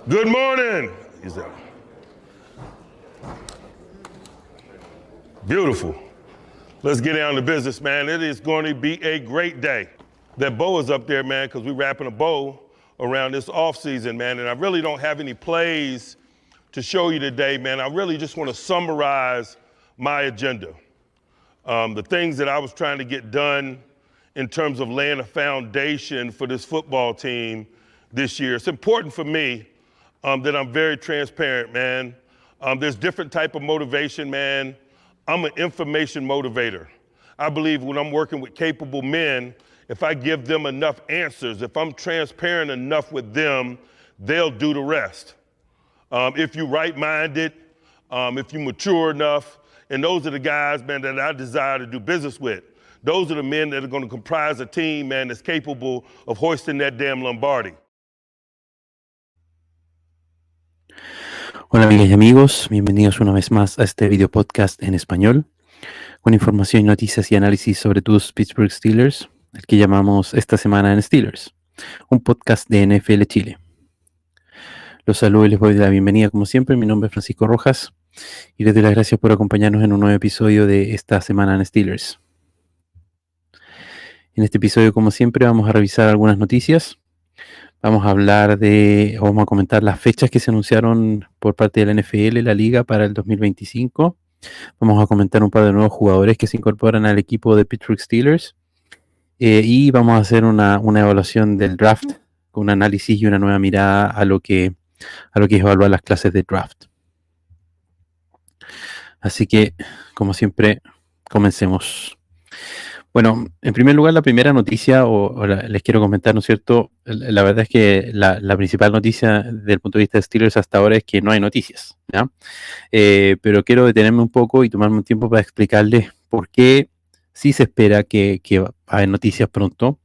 Good morning. He said, beautiful. Let's get down to business, man. It is going to be a great day. That bow is up there, man, because we're wrapping a bow around this offseason, man. And I really don't have any plays to show you today, man. I really just want to summarize my agenda. The things that I was trying to get done in terms of laying a foundation for this football team this year. It's important for me that I'm very transparent, man. There's different type of motivation, man. I'm an information motivator. I believe when I'm working with capable men, if I give them enough answers, if I'm transparent enough with them, they'll do the rest. If you're right-minded, if you're mature enough, and those are the guys, man, that I desire to do business with. Those are the men that are going to comprise a team, man, that's capable of hoisting that damn Lombardi. Hola amigas y amigos, bienvenidos una vez más a este video podcast en español con información, noticias y análisis sobre tus Pittsburgh Steelers, el que llamamos Esta Semana en Steelers, un podcast de NFL Chile. Los saludo y les doy la bienvenida como siempre. Mi nombre es Francisco Rojas y les doy las gracias por acompañarnos en un nuevo episodio de Esta Semana en Steelers. En este episodio, como siempre, vamos a revisar algunas noticias. Vamos a comentar las fechas que se anunciaron por parte de la NFL, la liga, para el 2025. Vamos a comentar un par de nuevos jugadores que se incorporan al equipo de Pittsburgh Steelers. Y vamos a hacer una evaluación del draft, con un análisis y una nueva mirada a lo que es evaluar las clases de draft. Así que, como siempre, comencemos. Bueno, en primer lugar, la primera noticia, les quiero comentar, ¿no es cierto? La verdad es que la principal noticia desde el punto de vista de Steelers hasta ahora es que no hay noticias, ¿ya? Pero quiero detenerme un poco y tomarme un tiempo para explicarles por qué sí se espera que va a haber noticias pronto,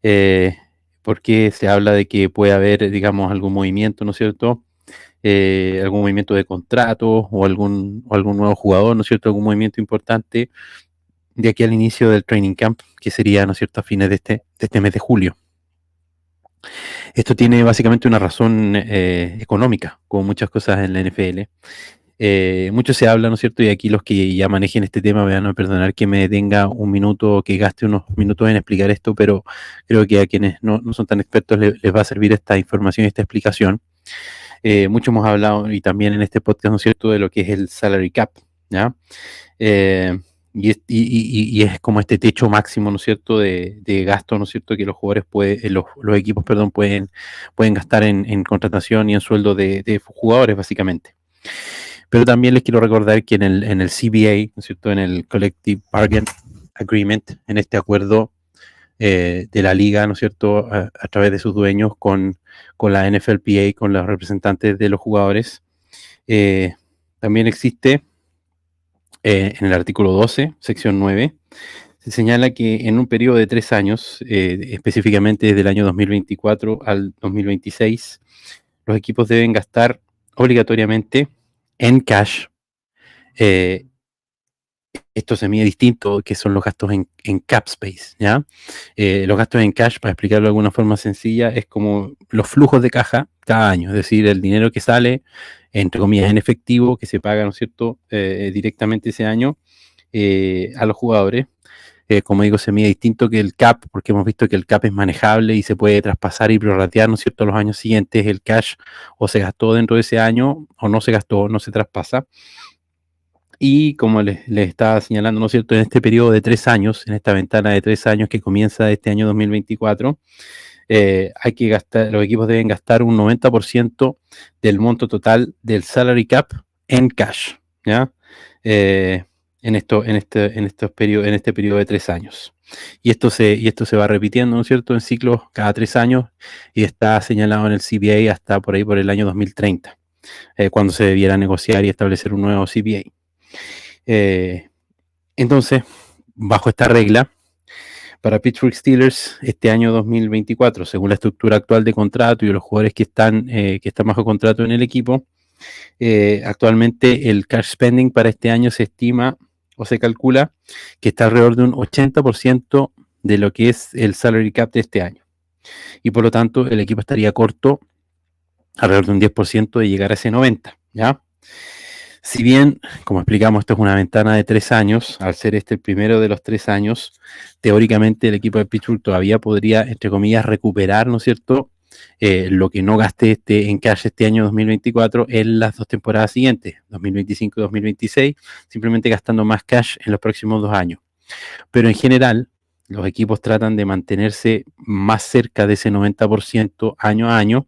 por qué se habla de que puede haber, digamos, algún movimiento, ¿no es cierto? Algún movimiento de contrato o algún nuevo jugador, ¿no es cierto? Algún movimiento importante de aquí al inicio del training camp, que sería, ¿no es cierto?, a fines de este mes de julio. Esto tiene básicamente una razón económica, como muchas cosas en la NFL. Mucho se habla, ¿no es cierto?, y aquí los que ya manejen este tema me van a perdonar que me detenga un minuto, que gaste unos minutos en explicar esto, pero creo que a quienes no son tan expertos les va a servir esta información y esta explicación. Mucho hemos hablado, y también en este podcast, ¿no es cierto?, de lo que es el salary cap, ¿ya? Y es como este techo máximo, ¿no es cierto?, de gasto, ¿no es cierto?, que los jugadores los equipos, pueden gastar en contratación y en sueldo de jugadores, básicamente. Pero también les quiero recordar que en el CBA, ¿no es cierto?, en el Collective Bargain Agreement, en este acuerdo de la liga, ¿no es cierto?, a través de sus dueños con la NFLPA, con los representantes de los jugadores, también existe en el artículo 12, sección 9, se señala que en un periodo de 3 años, específicamente desde el año 2024 al 2026, los equipos deben gastar obligatoriamente en cash. Esto se mide distinto, que son los gastos en cap space, ¿ya? Los gastos en cash, para explicarlo de alguna forma sencilla, es como los flujos de caja cada año, es decir, el dinero que sale, entre comillas, en efectivo, que se paga, ¿no es cierto?, directamente ese año a los jugadores. Como digo, se mide distinto que el cap, porque hemos visto que el cap es manejable y se puede traspasar y prorratear, ¿no es cierto?, los años siguientes. El cash o se gastó dentro de ese año o no se gastó, no se traspasa. Y como les estaba señalando, ¿no es cierto?, en este periodo de 3 años, en esta ventana de 3 años que comienza este año 2024, los equipos deben gastar un 90% del monto total del salary cap en cash, ¿ya? En este periodo de 3 años. Y esto se va repitiendo, ¿no es cierto?, en ciclos cada 3 años, y está señalado en el CBA hasta por el año 2030, cuando se debiera negociar y establecer un nuevo CBA. Entonces, bajo esta regla, para Pittsburgh Steelers, este año 2024, según la estructura actual de contrato y los jugadores que están bajo contrato en el equipo, actualmente el cash spending para este año se estima o se calcula que está alrededor de un 80% de lo que es el salary cap de este año. Y por lo tanto, el equipo estaría corto alrededor de un 10% de llegar a ese 90%, ¿ya? Si bien, como explicamos, esto es una ventana de 3 años, al ser este el primero de los 3 años, teóricamente el equipo de Pittsburgh todavía podría, entre comillas, recuperar, ¿no es cierto?, lo que no gasté en cash este año 2024 en las 2 temporadas siguientes, 2025 y 2026, simplemente gastando más cash en los próximos 2 años. Pero en general, los equipos tratan de mantenerse más cerca de ese 90% año a año,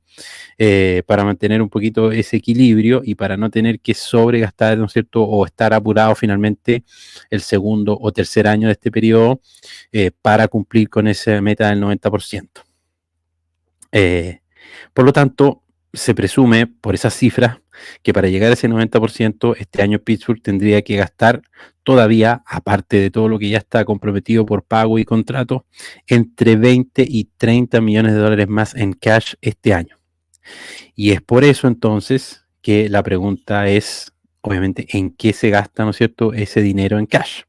para mantener un poquito ese equilibrio y para no tener que sobregastar, ¿no es cierto?, o estar apurado finalmente el segundo o tercer año de este periodo, para cumplir con esa meta del 90%. Por lo tanto, se presume por esas cifras que para llegar a ese 90%, este año Pittsburgh tendría que gastar todavía, aparte de todo lo que ya está comprometido por pago y contrato, entre 20 y 30 millones de dólares más en cash este año. Y es por eso entonces que la pregunta es, obviamente, ¿en qué se gasta, ¿no es cierto?, ese dinero en cash?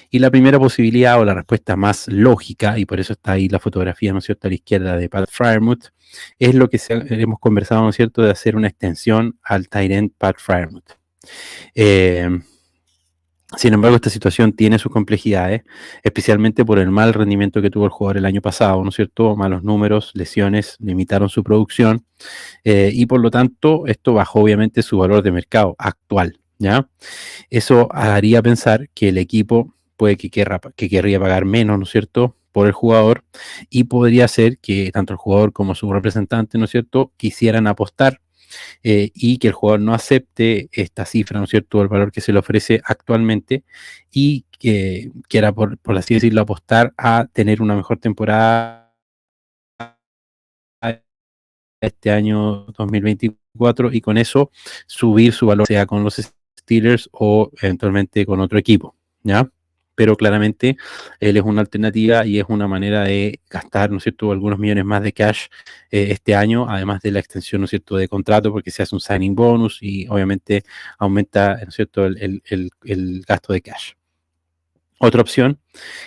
Y la primera posibilidad o la respuesta más lógica, y por eso está ahí la fotografía, ¿no es cierto?, a la izquierda de Pat Freiermuth, es lo que hemos conversado, ¿no es cierto?, de hacer una extensión al tight end Pat Freiermuth. Sin embargo, esta situación tiene sus complejidades, especialmente por el mal rendimiento que tuvo el jugador el año pasado, ¿no es cierto? Malos números, lesiones, limitaron su producción, y por lo tanto, esto bajó obviamente su valor de mercado actual, ¿ya? Eso haría pensar que el equipo puede que querría pagar menos, ¿no es cierto?, por el jugador, y podría ser que tanto el jugador como su representante, ¿no es cierto?, quisieran apostar, y que el jugador no acepte esta cifra, ¿no es cierto?, el valor que se le ofrece actualmente, y que quiera, por así decirlo, apostar a tener una mejor temporada este año 2024 y con eso subir su valor, sea con los Steelers o eventualmente con otro equipo, ¿ya? Pero claramente él es una alternativa y es una manera de gastar, ¿no es cierto?, algunos millones más de cash, este año, además de la extensión, ¿no es cierto?, de contrato, porque se hace un signing bonus y obviamente aumenta, ¿no es cierto?, el gasto de cash. Otra opción,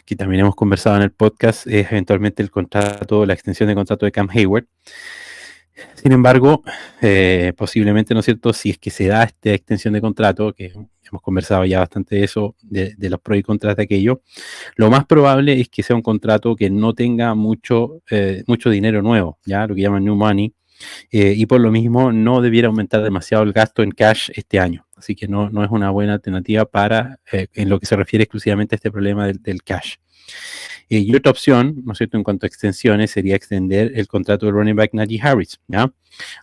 que también hemos conversado en el podcast, es eventualmente el contrato, la extensión de contrato de Cam Hayward. Sin embargo, posiblemente, ¿no es cierto?, si es que se da esta extensión de contrato, que hemos conversado ya bastante de eso, de los pros y contras de aquello, lo más probable es que sea un contrato que no tenga mucho dinero nuevo, ya lo que llaman new money, y por lo mismo no debiera aumentar demasiado el gasto en cash este año. Así que no es una buena alternativa para, en lo que se refiere exclusivamente a este problema del cash. Y otra opción, ¿no es cierto?, en cuanto a extensiones, sería extender el contrato de running back Najee Harris, ¿ya?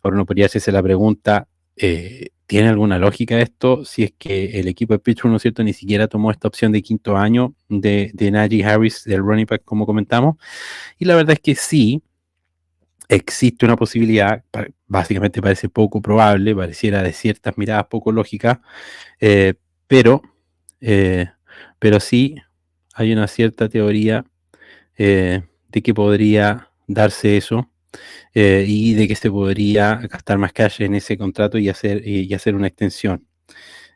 Ahora uno podría hacerse la pregunta, ¿tiene alguna lógica esto? Si es que el equipo de Pittsburgh, ¿no es cierto?, ni siquiera tomó esta opción de quinto año de Najee Harris, del running back, como comentamos. Y la verdad es que sí, existe una posibilidad, básicamente parece poco probable, pareciera de ciertas miradas poco lógicas, eh, pero, eh, pero sí hay una cierta teoría, de que podría darse eso, y de que se podría gastar más cash en ese contrato y hacer una extensión.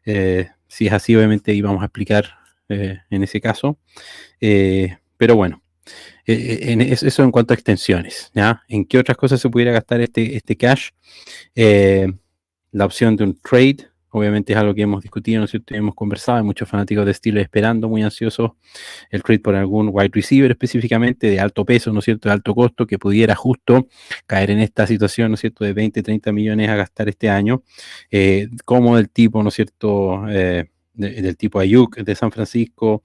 Si es así, obviamente íbamos a explicar, en ese caso, pero bueno, eso en cuanto a extensiones, ¿ya? ¿En qué otras cosas se pudiera gastar este cash? Eh, la opción de un trade, obviamente es algo que hemos discutido, ¿no es cierto? Hemos conversado, hay muchos fanáticos de Steelers esperando, muy ansiosos, el trade por algún wide receiver específicamente de alto peso, ¿no es cierto?, de alto costo, que pudiera justo caer en esta situación, ¿no es cierto?, de 20, 30 millones a gastar este año, como del tipo, ¿no es cierto?, del tipo Ayuk de San Francisco,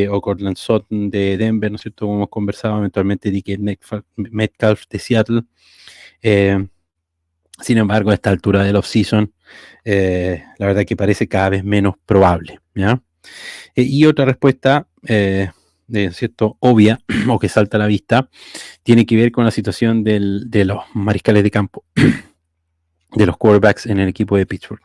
o Cortland Sutton de Denver, ¿no es cierto?, como hemos conversado, eventualmente DK Metcalf de Seattle. Sin embargo, a esta altura del off-season, la verdad que parece cada vez menos probable, ¿ya? Y otra respuesta, cierto, obvia, o que salta a la vista, tiene que ver con la situación de los mariscales de campo, de los quarterbacks en el equipo de Pittsburgh.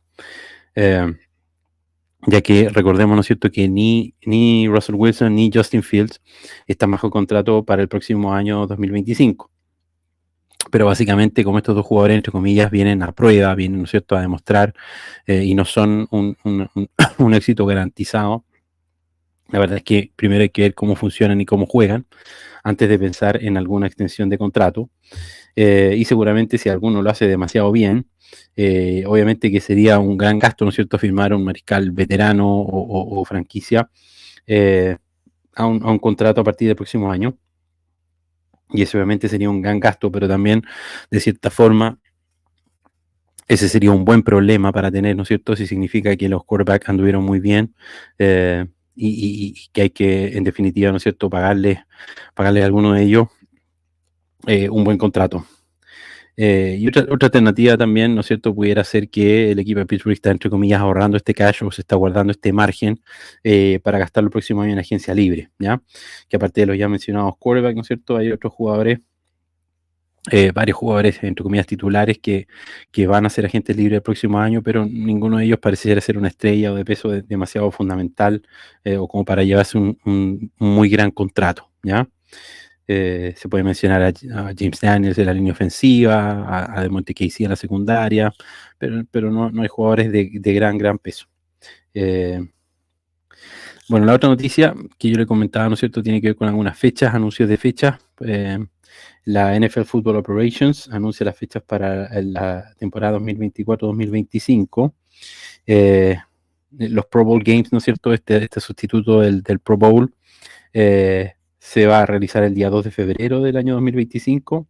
Ya que recordemos, ¿no es cierto?, que ni Russell Wilson ni Justin Fields están bajo contrato para el próximo año 2025. Pero básicamente, como estos dos jugadores, entre comillas, vienen a prueba, vienen, ¿no es cierto?, a demostrar, y no son un éxito garantizado. La verdad es que primero hay que ver cómo funcionan y cómo juegan antes de pensar en alguna extensión de contrato. y seguramente si alguno lo hace demasiado bien, obviamente que sería un gran gasto, ¿no es cierto?, firmar a un mariscal veterano o franquicia a un contrato a partir del próximo año. Y eso obviamente sería un gran gasto, pero también, de cierta forma, ese sería un buen problema para tener, ¿no es cierto? Si significa que los quarterbacks anduvieron muy bien eh, y que hay que, en definitiva, ¿no es cierto?, pagarle a alguno de ellos un buen contrato. Y otra alternativa también, ¿no es cierto?, pudiera ser que el equipo de Pittsburgh está, entre comillas, ahorrando este cash o se está guardando este margen para gastarlo el próximo año en agencia libre, ¿ya? Que aparte de los ya mencionados quarterbacks, ¿no es cierto?, hay otros jugadores, varios jugadores, entre comillas, titulares que van a ser agentes libres el próximo año, pero ninguno de ellos pareciera ser una estrella o de peso demasiado fundamental o como para llevarse un muy gran contrato, ¿ya? Se puede mencionar a James Daniels de la línea ofensiva, a DeMonte Casey en la secundaria, pero no hay jugadores de gran peso. Bueno, la otra noticia que yo le comentaba, ¿no es cierto?, tiene que ver con algunas fechas, anuncios de fechas. La NFL Football Operations anuncia las fechas para la temporada 2024-2025. Los Pro Bowl Games, ¿no es cierto?, este sustituto del Pro Bowl, se va a realizar el día 2 de febrero del año 2025,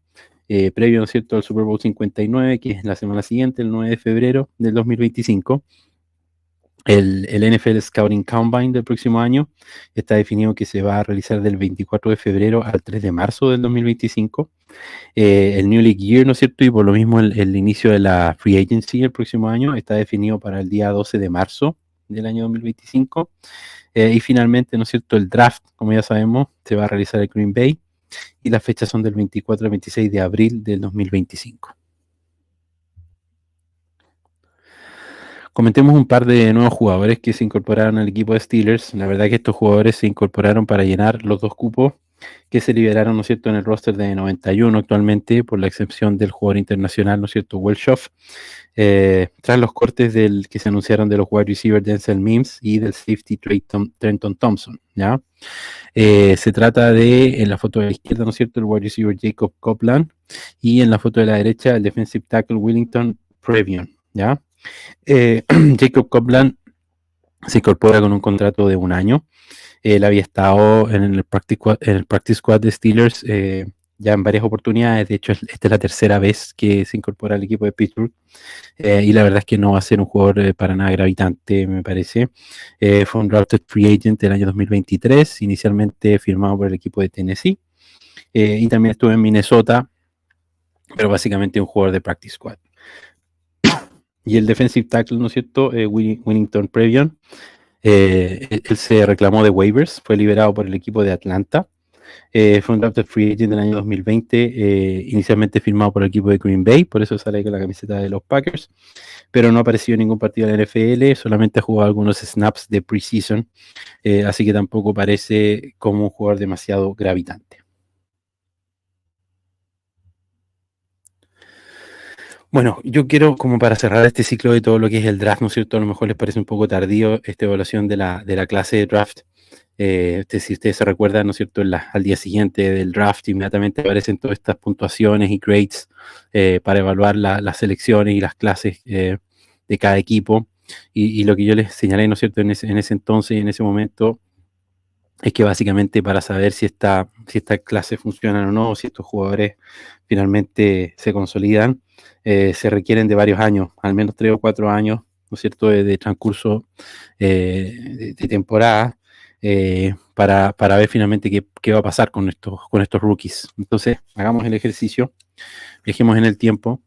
previo, ¿no es cierto?, al Super Bowl 59, que es la semana siguiente, el 9 de febrero del 2025. El NFL Scouting Combine del próximo año está definido que se va a realizar del 24 de febrero al 3 de marzo del 2025. El New League Year, ¿no es cierto? Y por lo mismo el inicio de la Free Agency el próximo año está definido para el día 12 de marzo del año 2025. Y finalmente, ¿no es cierto?, el draft, como ya sabemos, se va a realizar en Green Bay y las fechas son del 24 al 26 de abril del 2025. Comentemos un par de nuevos jugadores que se incorporaron al equipo de Steelers. La verdad que estos jugadores se incorporaron para llenar los 2 cupos que se liberaron, ¿no es cierto?, en el roster de 91 actualmente, por la excepción del jugador internacional, ¿no es cierto?, Welshoff. Tras los cortes que se anunciaron de los wide receivers Denzel Mims y del safety Trenton Thompson, ¿ya? Se trata de, en la foto de la izquierda, ¿no es cierto?, el wide receiver Jacob Copeland y en la foto de la derecha el defensive tackle Willington Previon, ¿ya? Jacob Copeland se incorpora con un contrato de 1 año. Él había estado en el practice squad de Steelers ya en varias oportunidades. De hecho, esta es la tercera vez que se incorpora al equipo de Pittsburgh. Y la verdad es que no va a ser un jugador para nada gravitante, me parece. Fue un drafted free agent del año 2023, inicialmente firmado por el equipo de Tennessee. Y también estuvo en Minnesota, pero básicamente un jugador de practice squad. Y el defensive tackle, ¿no es cierto?, Willington Previon, él se reclamó de waivers, fue liberado por el equipo de Atlanta. Fue un drafted free agent del año 2020, inicialmente firmado por el equipo de Green Bay, por eso sale con la camiseta de los Packers, pero no apareció en ningún partido de la NFL, solamente ha jugado algunos snaps de preseason, así que tampoco parece como un jugador demasiado gravitante. Bueno, yo quiero, como para cerrar este ciclo de todo lo que es el draft, ¿no es cierto? A lo mejor les parece un poco tardío esta evaluación de la clase de draft. Si ustedes se recuerdan, ¿no es cierto?, al día siguiente del draft inmediatamente aparecen todas estas puntuaciones y grades para evaluar las selecciones y las clases de cada equipo. Y lo que yo les señalé, ¿no es cierto?, en ese entonces y en ese momento, es que básicamente para saber si esta clase funciona o no, o si estos jugadores finalmente se consolidan, se requieren de varios años, al menos 3 o 4 años, ¿no es cierto?, de transcurso de temporada, para ver finalmente qué va a pasar con estos rookies. Entonces, hagamos el ejercicio, viajemos en el tiempo,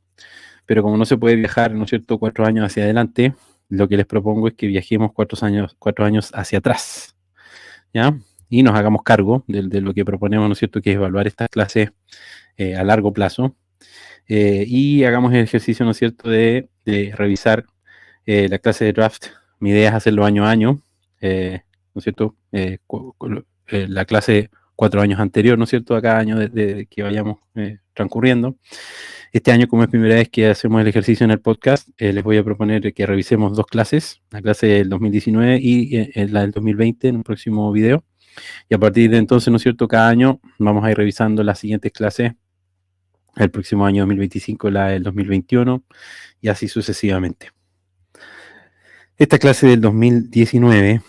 pero como no se puede viajar, ¿no es cierto?, 4 años hacia adelante, lo que les propongo es que viajemos 4 años hacia atrás, ¿ya? Y nos hagamos cargo de lo que proponemos, ¿no es cierto?, que es evaluar estas clases a largo plazo, y hagamos el ejercicio, ¿no es cierto?, de revisar la clase de draft. Mi idea es hacerlo año a año, ¿no es cierto?, la clase 4 años anterior, ¿no es cierto?, a cada año de que vayamos transcurriendo. Este año, como es primera vez que hacemos el ejercicio en el podcast, les voy a proponer que revisemos 2 clases, la clase del 2019 y la del 2020 en un próximo video. Y a partir de entonces, ¿no es cierto?, cada año vamos a ir revisando las siguientes clases el próximo año 2025 la del 2021 y así sucesivamente. Esta clase del 2019,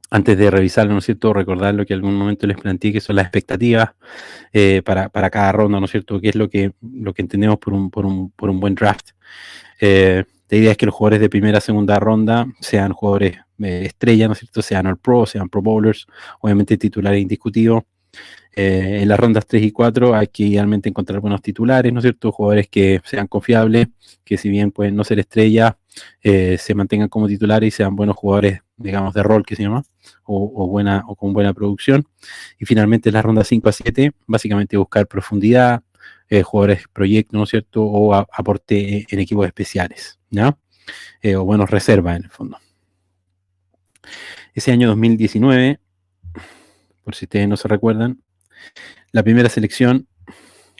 antes de revisarlo, ¿no es cierto?, recordar lo que en algún momento les planteé, que son las expectativas para cada ronda, ¿no es cierto?, qué es lo que entendemos por un buen draft. La idea es que los jugadores de primera, segunda ronda sean jugadores estrella, ¿no es cierto?, sean All Pro, sean Pro Bowlers, obviamente titulares indiscutidos. En las rondas 3 y 4 hay que idealmente encontrar buenos titulares, ¿no es cierto?, jugadores que sean confiables, que si bien pueden no ser estrellas, se mantengan como titulares y sean buenos jugadores, digamos, de rol, que se llama, o con buena producción. Y finalmente en las rondas 5 a 7, básicamente buscar profundidad, jugadores proyectos, ¿no es cierto?, o aporte en equipos especiales, ¿ya? O buenos reservas en el fondo. Ese año 2019, por si ustedes no se recuerdan, la primera selección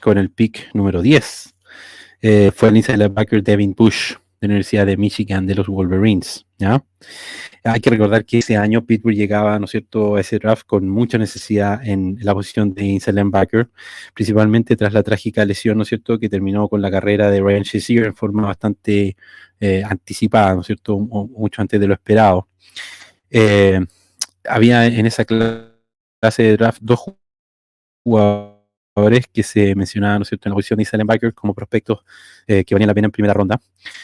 con el pick número 10 fue el inside linebacker Devin Bush, de la Universidad de Michigan, de los Wolverines, ¿ya? Hay que recordar que ese año Pittsburgh llegaba, ¿no es cierto?, a ese draft con mucha necesidad en la posición de inside linebacker, principalmente tras la trágica lesión, ¿no es cierto?, que terminó con la carrera de Ryan Shazier en forma bastante anticipada, ¿no es cierto?, mucho antes de lo esperado. Había en esa clase de draft dos jugadores que se mencionaban, ¿no es cierto?, en la posición de inside linebacker como prospectos que valían la pena en primera ronda.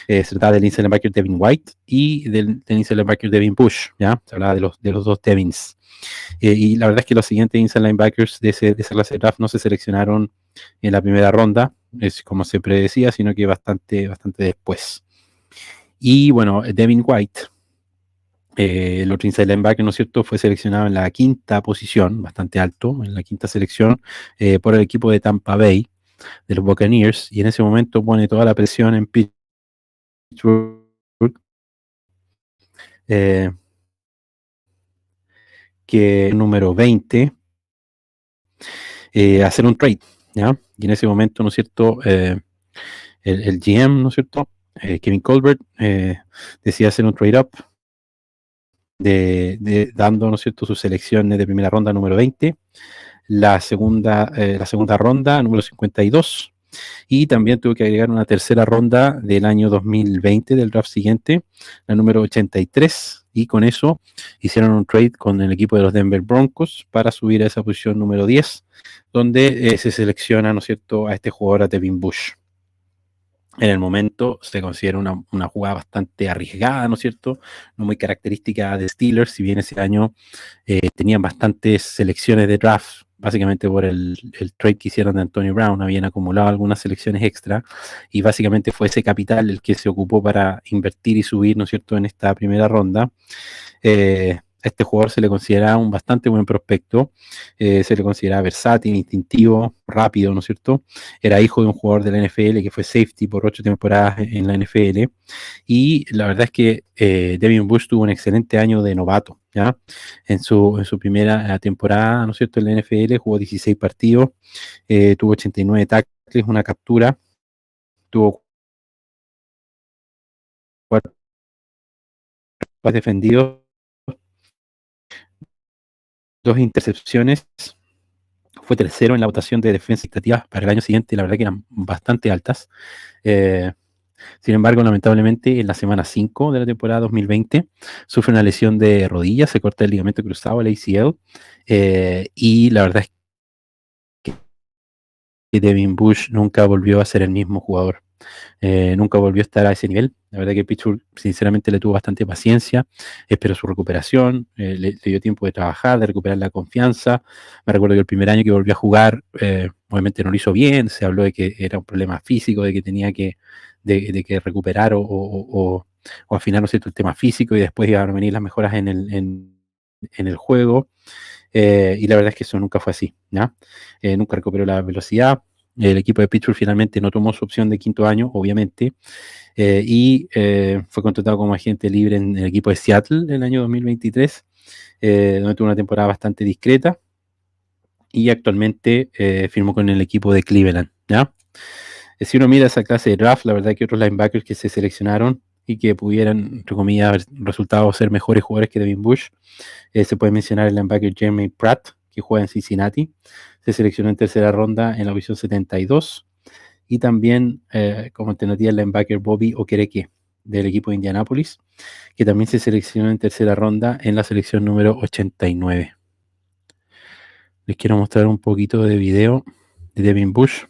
Se trataba del inside linebacker Devin White y del inside linebacker Devin Bush, ¿ya? Se hablaba de los dos Devins. Y la verdad es que los siguientes inside linebackers de esa clase de draft no se seleccionaron en la primera ronda, es como se predecía, sino que bastante después. Y bueno, Devin White, el otro inside linebacker, ¿no es cierto?, fue seleccionado en la quinta posición, bastante alto, en la quinta selección, por el equipo de Tampa Bay, de los Buccaneers, y en ese momento pone toda la presión en Pittsburgh, que número 20, hacer un trade, ¿ya? Y en ese momento, ¿no es cierto?, el GM, ¿no es cierto?, Kevin Colbert, decide hacer un trade-up dando, ¿no es cierto?, sus selecciones de primera ronda número 20, la segunda ronda número 52, y también tuvo que agregar una tercera ronda del año 2020 del draft siguiente, la número 83, y con eso hicieron un trade con el equipo de los Denver Broncos para subir a esa posición número 10, donde se selecciona, ¿no es cierto?, a este jugador, a Devin Bush. En el momento se considera una jugada bastante arriesgada, ¿no es cierto?, no muy característica de Steelers, si bien ese año tenían bastantes selecciones de draft, básicamente por el trade que hicieron de Antonio Brown, habían acumulado algunas selecciones extra, y básicamente fue ese capital el que se ocupó para invertir y subir, ¿no es cierto?, en esta primera ronda. A este jugador se le considera un bastante buen prospecto, se le considera versátil, instintivo, rápido, ¿no es cierto? Era hijo de un jugador de la NFL que fue safety por 8 temporadas en la NFL, y la verdad es que Devin Bush tuvo un excelente año de novato, ¿ya? En su primera temporada, ¿no es cierto?, en la NFL jugó 16 partidos, tuvo 89 tackles, una captura, tuvo 4 defendidos, 2 intercepciones. Fue tercero en la votación de defensa expectativas para el año siguiente, la verdad que eran bastante altas. Sin embargo, lamentablemente, en la semana 5 de la temporada 2020, sufre una lesión de rodilla, se corta el ligamento cruzado, el ACL, y la verdad es que Devin Bush nunca volvió a ser el mismo jugador. Nunca volvió a estar a ese nivel. La verdad que Pittsburgh sinceramente le tuvo bastante paciencia, esperó su recuperación, le dio tiempo de trabajar, de recuperar la confianza. Me recuerdo que el primer año que volvió a jugar, obviamente no lo hizo bien, se habló de que era un problema físico, de que tenía que, de que recuperar o afinar, ¿no es cierto?, el tema físico, y después iban a venir las mejoras en el juego. Y la verdad es que eso nunca fue así, ¿ya? Nunca recuperó la velocidad. El equipo de Pittsburgh finalmente no tomó su opción de quinto año, obviamente, y fue contratado como agente libre en el equipo de Seattle en el año 2023, donde tuvo una temporada bastante discreta, y actualmente firmó con el equipo de Cleveland, ¿ya? Si uno mira esa clase de draft, la verdad que otros linebackers que se seleccionaron y que pudieran, entre comillas, haber resultado ser mejores jugadores que Devin Bush, se puede mencionar el linebacker Jeremy Pratt, que juega en Cincinnati. Se seleccionó en tercera ronda en la posición 72. Y también como alternativa el linebacker Bobby Okereke del equipo de Indianapolis, que también se seleccionó en tercera ronda en la selección número 89. Les quiero mostrar un poquito de video de Devin Bush.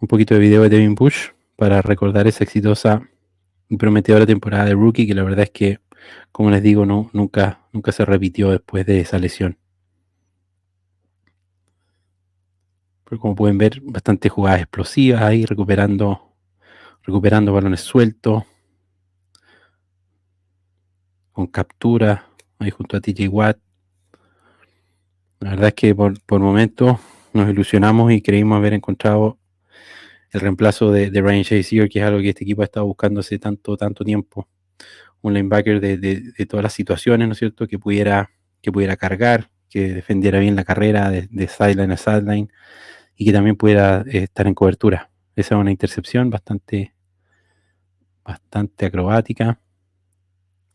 Un poquito de video de Devin Bush para recordar esa exitosa y prometedora temporada de rookie, que la verdad es que, como les digo, nunca se repitió después de esa lesión. Pero como pueden ver, bastantes jugadas explosivas ahí, recuperando balones sueltos, con captura, ahí junto a TJ Watt. La verdad es que por momentos nos ilusionamos y creímos haber encontrado el reemplazo de Ryan Shazier, que es algo que este equipo ha estado buscando hace tanto tiempo. Un linebacker de todas las situaciones, ¿no es cierto? Que pudiera cargar, que defendiera bien la carrera de sideline a sideline y que también pudiera estar en cobertura. Esa es una intercepción bastante acrobática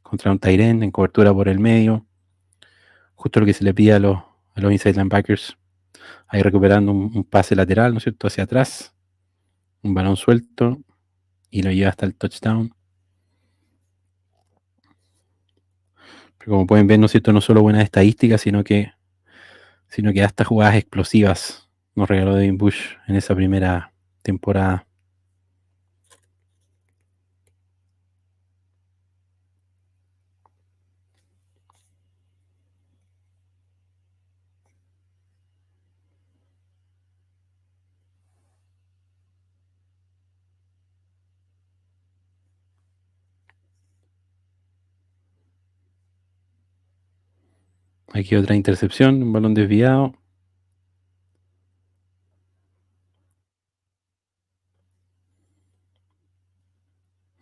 contra un tight end en cobertura por el medio. Justo lo que se le pide a los inside linebackers. Ahí recuperando un pase lateral, ¿no es cierto? Hacia atrás. Un balón suelto y lo lleva hasta el touchdown. Pero como pueden ver, ¿no es cierto? No solo buenas estadísticas, sino que hasta jugadas explosivas nos regaló Devin Bush en esa primera temporada. Aquí otra intercepción, un balón desviado.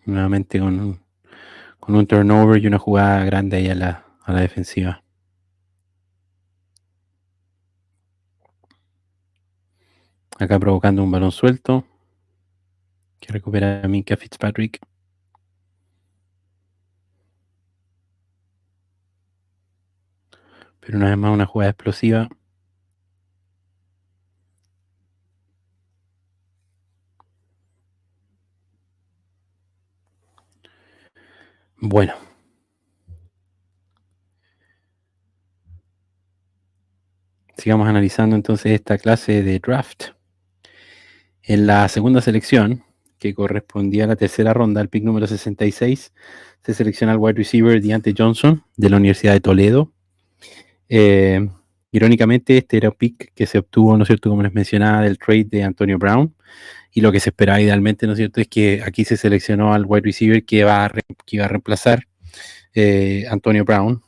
Nuevamente con un turnover y una jugada grande ahí a la defensiva. Acá provocando un balón suelto que recupera Minkah Fitzpatrick. Pero una vez más una jugada explosiva. Bueno. Sigamos analizando entonces esta clase de draft. En la segunda selección, que correspondía a la tercera ronda, al pick número 66, se selecciona el wide receiver Deontay Johnson de la Universidad de Toledo. Irónicamente, este era un pick que se obtuvo, ¿no es cierto?, como les mencionaba, del trade de Antonio Brown. Y lo que se esperaba idealmente, ¿no es cierto?, es que aquí se seleccionó al wide receiver que iba a reemplazar Antonio Brown.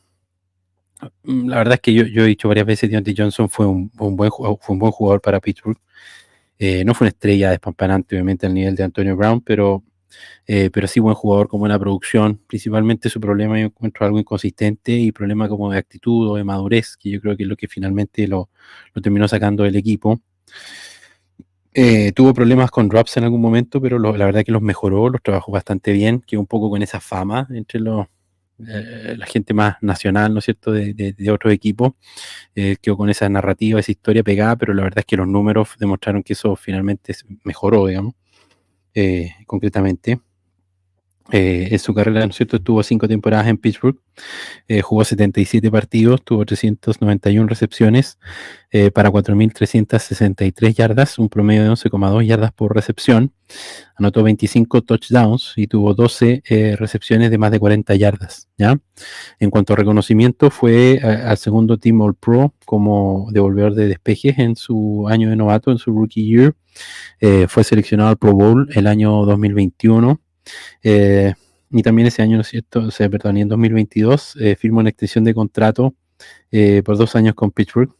La verdad es que yo he dicho varias veces, Deontay Johnson fue un buen jugador para Pittsburgh. No fue una estrella despampanante, obviamente, al nivel de Antonio Brown, pero sí buen jugador, con buena producción. Principalmente su problema, yo encuentro algo inconsistente y problema como de actitud o de madurez, que yo creo que es lo que finalmente lo terminó sacando del equipo. Tuvo problemas con drops en algún momento, pero la verdad que los mejoró, los trabajó bastante bien, quedó un poco con esa fama entre la gente más nacional, ¿no es cierto?, de otros equipos. Quedó con esa narrativa, esa historia pegada, pero la verdad es que los números demostraron que eso finalmente mejoró, digamos, concretamente. En su carrera, ¿no es cierto?, estuvo 5 temporadas en Pittsburgh, jugó 77 partidos, tuvo 391 recepciones para 4.363 yardas, un promedio de 11,2 yardas por recepción, anotó 25 touchdowns y tuvo 12 recepciones de más de 40 yardas, ¿ya? En cuanto a reconocimiento, fue al segundo Team All Pro como devolvedor de despejes en su año de novato, en su rookie year. Fue seleccionado al Pro Bowl el año 2021. Y también ese año, ¿no es cierto? O sea, perdón, y en 2022 firmó una extensión de contrato por 2 años con Pittsburgh.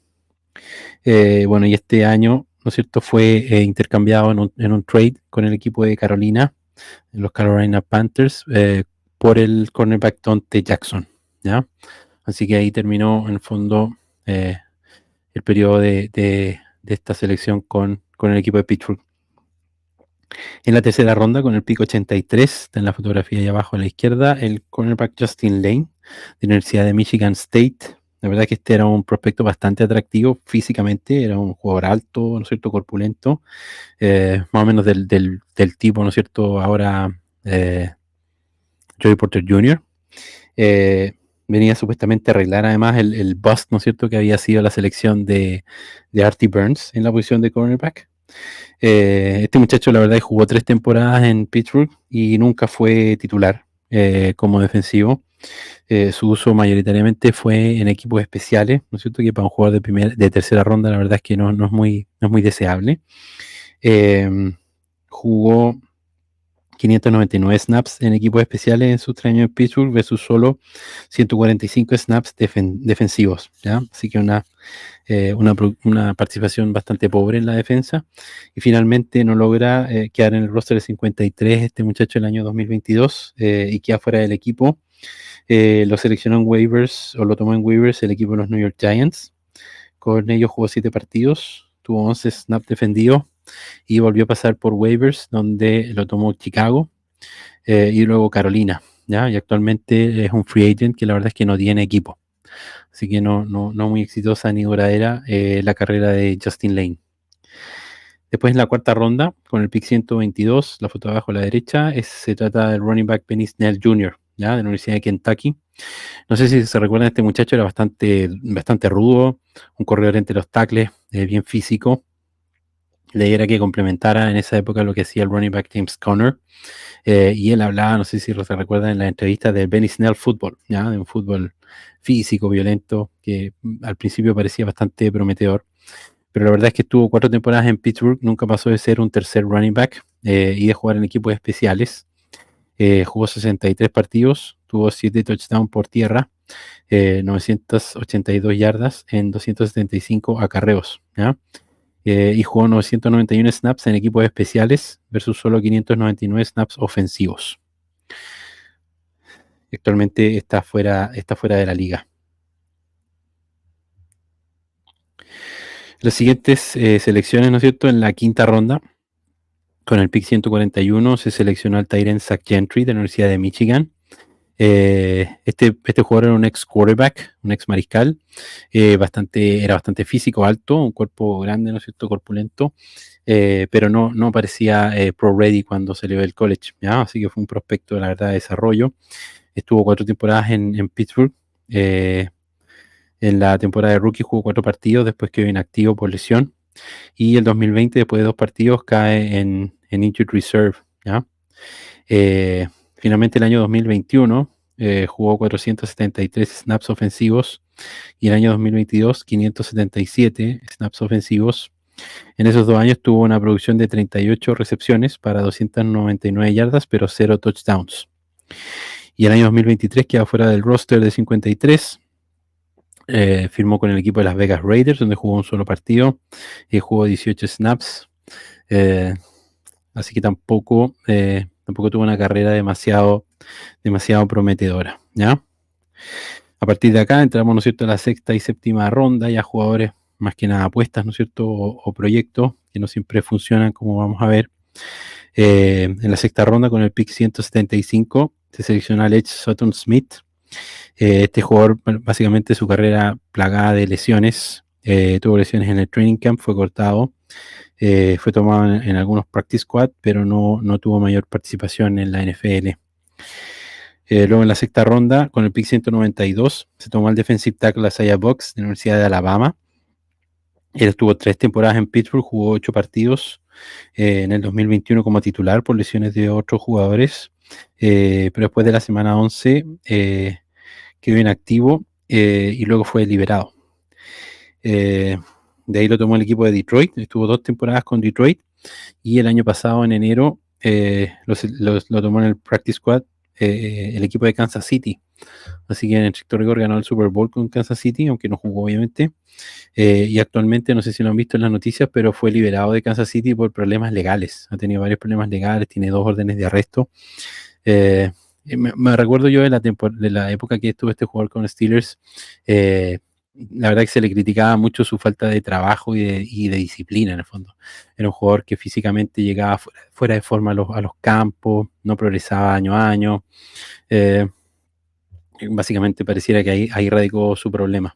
Bueno, y este año, ¿no es cierto?, fue intercambiado en un trade con el equipo de Carolina, los Carolina Panthers, por el cornerback Donte Jackson, ¿ya? Así que ahí terminó, en el fondo, el periodo de esta selección con el equipo de Pittsburgh. En la tercera ronda, con el pick 83, está en la fotografía ahí abajo a la izquierda, el cornerback Justin Lane, de la Universidad de Michigan State. La verdad que este era un prospecto bastante atractivo físicamente, era un jugador alto, ¿no es cierto?, corpulento, más o menos del tipo, ¿no es cierto?, ahora Joey Porter Jr. Eh, venía supuestamente a arreglar además el bust, ¿no es cierto?, que había sido la selección de Artie Burns en la posición de cornerback. Este muchacho, la verdad, jugó 3 temporadas en Pittsburgh y nunca fue titular como defensivo. Su uso mayoritariamente fue en equipos especiales, ¿no es cierto? Que para un jugador de tercera ronda, la verdad es que no es muy deseable. Jugó 599 snaps en equipos especiales en su 3 años en Pittsburgh versus solo 145 snaps defensivos, ¿ya? Así que una participación bastante pobre en la defensa, y finalmente no logra quedar en el roster de 53 este muchacho el año 2022 y queda fuera del equipo. Lo seleccionó en waivers, o lo tomó en waivers, el equipo de los New York Giants. Con ellos jugó 7 partidos, tuvo 11 snaps defendidos y volvió a pasar por waivers, donde lo tomó Chicago y luego Carolina, ¿ya? Y actualmente es un free agent que la verdad es que no tiene equipo. Así que no muy exitosa ni duradera la carrera de Justin Lane. Después en la cuarta ronda, con el pick 122, la foto de abajo a la derecha, se trata del running back Benny Snell Jr., ¿ya? De la Universidad de Kentucky. No sé si se recuerdan, este muchacho era bastante rudo, un corredor entre los tackles, bien físico. La idea era que complementara en esa época lo que hacía el running back James Conner. Y él hablaba, no sé si se recuerdan, en la entrevista del Benny Snell Football, ¿ya? De un fútbol físico, violento, que al principio parecía bastante prometedor. Pero la verdad es que estuvo 4 temporadas en Pittsburgh, nunca pasó de ser un tercer running back y de jugar en equipos especiales. Jugó 63 partidos, tuvo 7 touchdowns por tierra, 982 yardas en 275 acarreos, ¿ya? Y jugó 991 snaps en equipos especiales versus solo 599 snaps ofensivos. Actualmente está fuera de la liga. Las siguientes selecciones, ¿no es cierto? En la quinta ronda, con el pick 141, se seleccionó al tight end Zach Gentry de la Universidad de Michigan. Este jugador era un ex quarterback, un ex mariscal, era bastante físico, alto, un cuerpo grande, ¿no es cierto?, corpulento, pero no parecía pro ready cuando salió del college, ¿ya? Así que fue un prospecto, la verdad, de desarrollo. Estuvo 4 temporadas en Pittsburgh. En la temporada de rookie jugó 4 partidos, después quedó inactivo por lesión. Y el 2020, después de 2 partidos, cae en Injured Reserve, ¿ya? Finalmente el año 2021 jugó 473 snaps ofensivos y el año 2022 577 snaps ofensivos. En esos 2 años tuvo una producción de 38 recepciones para 299 yardas, pero 0 touchdowns. Y el año 2023 queda fuera del roster de 53. Firmó con el equipo de Las Vegas Raiders, donde jugó un solo partido y jugó 18 snaps. Así que tampoco tuvo una carrera demasiado prometedora, ¿ya? A partir de acá entramos, ¿no es cierto?, a la sexta y séptima ronda, ya jugadores más que nada apuestas, ¿no es cierto?, o proyectos que no siempre funcionan, como vamos a ver. En la sexta ronda, con el pick 175, se selecciona al Edge Sutton Smith. Este jugador, básicamente su carrera plagada de lesiones, tuvo lesiones en el training camp, fue cortado, fue tomado en algunos practice squad, pero no tuvo mayor participación en la NFL. Luego en la sexta ronda, con el pick 192, se tomó al defensive tackle Isaiah Box de la Universidad de Alabama. Él estuvo 3 temporadas en Pittsburgh, jugó 8 partidos en el 2021 como titular por lesiones de otros jugadores, pero después de la semana 11 quedó inactivo y luego fue liberado. De ahí lo tomó el equipo de Detroit, estuvo 2 temporadas con Detroit y el año pasado, en enero, lo tomó en el practice squad el equipo de Kansas City. Así que en estricto rigor ganó el Super Bowl con Kansas City, aunque no jugó obviamente. Y actualmente, no sé si lo han visto en las noticias, pero fue liberado de Kansas City por problemas legales. Ha tenido varios problemas legales, tiene 2 órdenes de arresto. Me recuerdo yo de la época que estuvo este jugador con Steelers, la verdad que se le criticaba mucho su falta de trabajo y de disciplina en el fondo. Era un jugador que físicamente llegaba fuera de forma a los campos, no progresaba año a año. Eh, Básicamente pareciera que ahí radicó su problema.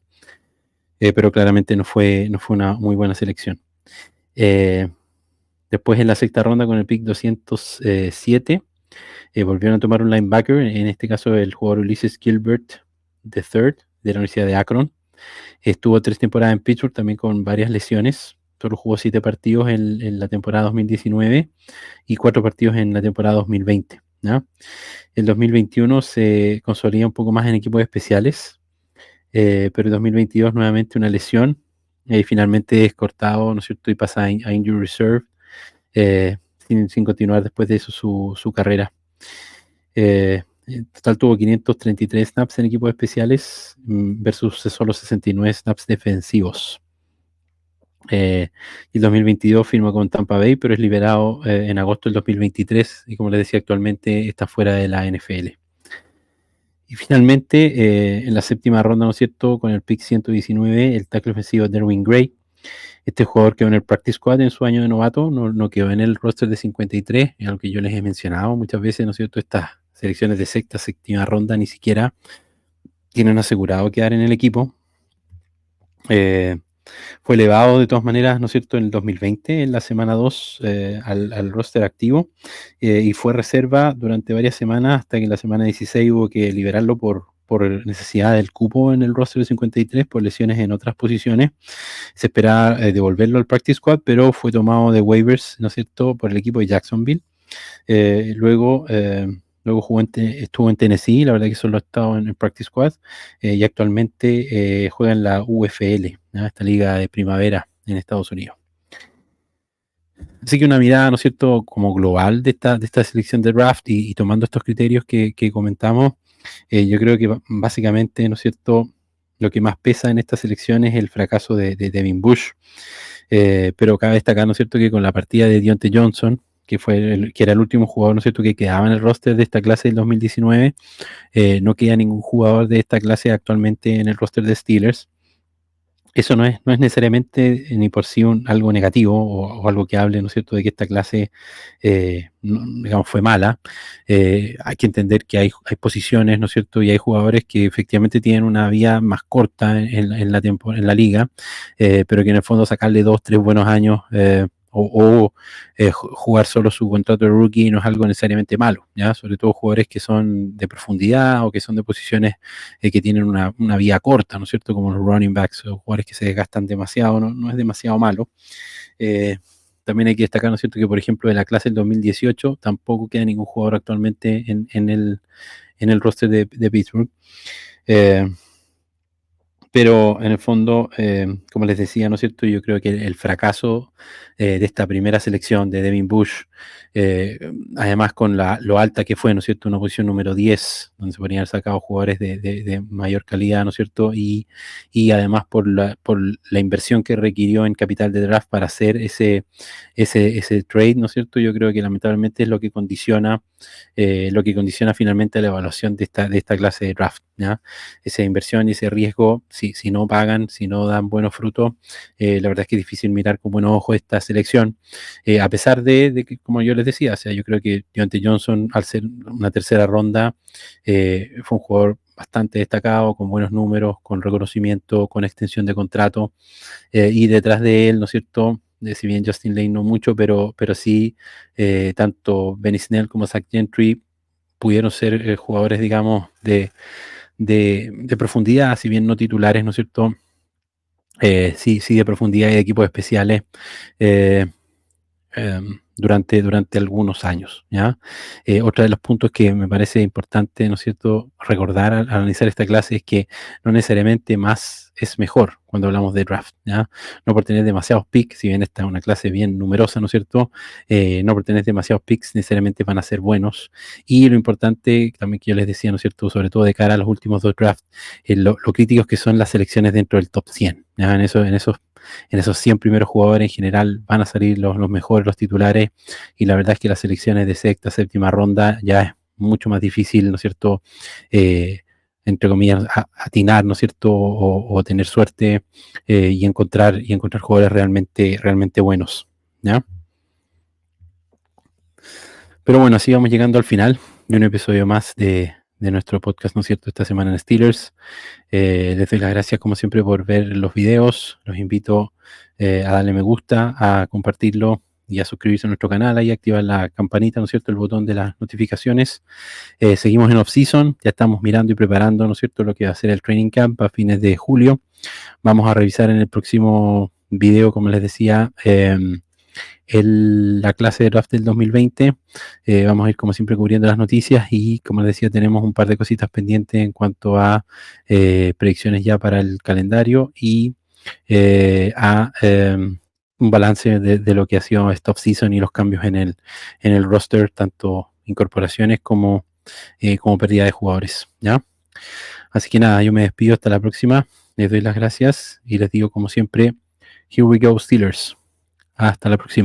Pero claramente no fue una muy buena selección. Eh, Después en la sexta ronda con el pick 207 volvieron a tomar un linebacker, en este caso el jugador Ulysses Gilbert III de la Universidad de Akron. Estuvo 3 temporadas en Pittsburgh también con varias lesiones. Solo jugó 7 partidos en la temporada 2019 y 4 partidos en la temporada 2020. ¿Ya? El 2021 se consolida un poco más en equipos especiales, pero en 2022 nuevamente una lesión y finalmente es cortado, ¿no es cierto? Y pasa a Injury Reserve sin continuar después de eso su carrera. En total tuvo 533 snaps en equipos especiales versus solo 69 snaps defensivos. Y el 2022 firma con Tampa Bay, pero es liberado en agosto del 2023 y como les decía actualmente está fuera de la NFL. Y finalmente, en la séptima ronda, ¿no es cierto?, con el pick 119, el tackle ofensivo Derwin Gray. Este jugador quedó en el practice squad en su año de novato, no quedó en el roster de 53, es algo que yo les he mencionado muchas veces, ¿no es cierto?, estas selecciones de sexta, séptima ronda ni siquiera tienen asegurado quedar en el equipo. Fue elevado de todas maneras, ¿no es cierto?, en el 2020, en la semana 2, al roster activo, y fue reserva durante varias semanas hasta que en la semana 16 hubo que liberarlo por necesidad del cupo en el roster de 53 por lesiones en otras posiciones. Se esperaba devolverlo al practice squad, pero fue tomado de waivers, ¿no es cierto?, por el equipo de Jacksonville. Luego estuvo en Tennessee, la verdad que solo ha estado en el practice squad, y actualmente juega en la UFL, ¿no? Esta liga de primavera en Estados Unidos. Así que una mirada, ¿no es cierto?, como global de esta selección de draft y tomando estos criterios que comentamos, yo creo que básicamente, ¿no es cierto?, lo que más pesa en esta selección es el fracaso de Devin Bush. Pero cabe destacar, ¿no es cierto?, que con la partida de Diontae Johnson, que era el último jugador, ¿no es cierto?, que quedaba en el roster de esta clase del 2019, no queda ningún jugador de esta clase actualmente en el roster de Steelers. Eso no es necesariamente ni por sí algo negativo o algo que hable, ¿no es cierto?, de que esta clase, digamos, fue mala. Hay que entender que hay posiciones, ¿no es cierto?, y hay jugadores que efectivamente tienen una vía más corta en la liga, pero que en el fondo sacarle 2, 3 buenos años jugar solo su contrato de rookie no es algo necesariamente malo, ¿ya? Sobre todo jugadores que son de profundidad o que son de posiciones que tienen una vía corta, ¿no es cierto? Como los running backs o jugadores que se desgastan demasiado, no es demasiado malo. También hay que destacar, ¿no es cierto?, que por ejemplo de la clase del 2018 tampoco queda ningún jugador actualmente en el roster de Pittsburgh. Pero en el fondo, como les decía, ¿no es cierto?, yo creo que el fracaso de esta primera selección de Devin Bush, además con lo alta que fue, ¿no es cierto?, una posición número 10, donde se podrían haber sacado jugadores de mayor calidad, ¿no es cierto?, y además por la inversión que requirió en capital de draft para hacer ese trade, ¿no es cierto?, yo creo que lamentablemente es lo que condiciona finalmente la evaluación de esta clase de draft, ¿ya? Esa inversión y ese riesgo, si no pagan, si no dan buenos frutos, la verdad es que es difícil mirar con buenos ojos esta selección, a pesar de que, como yo les decía, o sea, yo creo que Diontae Johnson, al ser una tercera ronda, fue un jugador bastante destacado, con buenos números, con reconocimiento, con extensión de contrato, y detrás de él, ¿no es cierto?, si bien Justin Lane no mucho, pero sí, tanto Benny Snell como Zach Gentry pudieron ser jugadores, digamos, de profundidad, si bien no titulares, ¿no es cierto? Sí de profundidad y de equipos especiales durante algunos años, ¿ya? Otro de los puntos que me parece importante, ¿no es cierto?, recordar al analizar esta clase es que no necesariamente más es mejor cuando hablamos de draft, ¿ya? No por tener demasiados picks, si bien esta es una clase bien numerosa, ¿no es cierto?, no por tener demasiados picks necesariamente van a ser buenos. Y lo importante también que yo les decía, ¿no es cierto?, sobre todo de cara a los últimos 2 drafts, lo críticos que son las selecciones dentro del top 100, ¿ya? En esos 100 primeros jugadores en general van a salir los mejores, los titulares, y la verdad es que las selecciones de sexta, séptima ronda ya es mucho más difícil, ¿no es cierto?, entre comillas, atinar, ¿no es cierto? O tener suerte y encontrar jugadores realmente buenos, ¿ya? Pero bueno, así vamos llegando al final de un episodio más de nuestro podcast, ¿no es cierto?, esta semana en Steelers. Les doy las gracias como siempre por ver los videos. Los invito a darle me gusta, a compartirlo y a suscribirse a nuestro canal, ahí activar la campanita, ¿no es cierto?, el botón de las notificaciones. Seguimos en off-season, ya estamos mirando y preparando, ¿no es cierto?, lo que va a ser el training camp a fines de julio. Vamos a revisar en el próximo video, como les decía, la clase de draft del 2020. Vamos a ir como siempre cubriendo las noticias y como les decía tenemos un par de cositas pendientes en cuanto a predicciones ya para el calendario y a un balance de lo que ha sido esta off-season y los cambios en el roster, tanto incorporaciones como pérdida de jugadores, ¿ya? Así que nada, yo me despido hasta la próxima, les doy las gracias y les digo como siempre, here we go Steelers, hasta la próxima.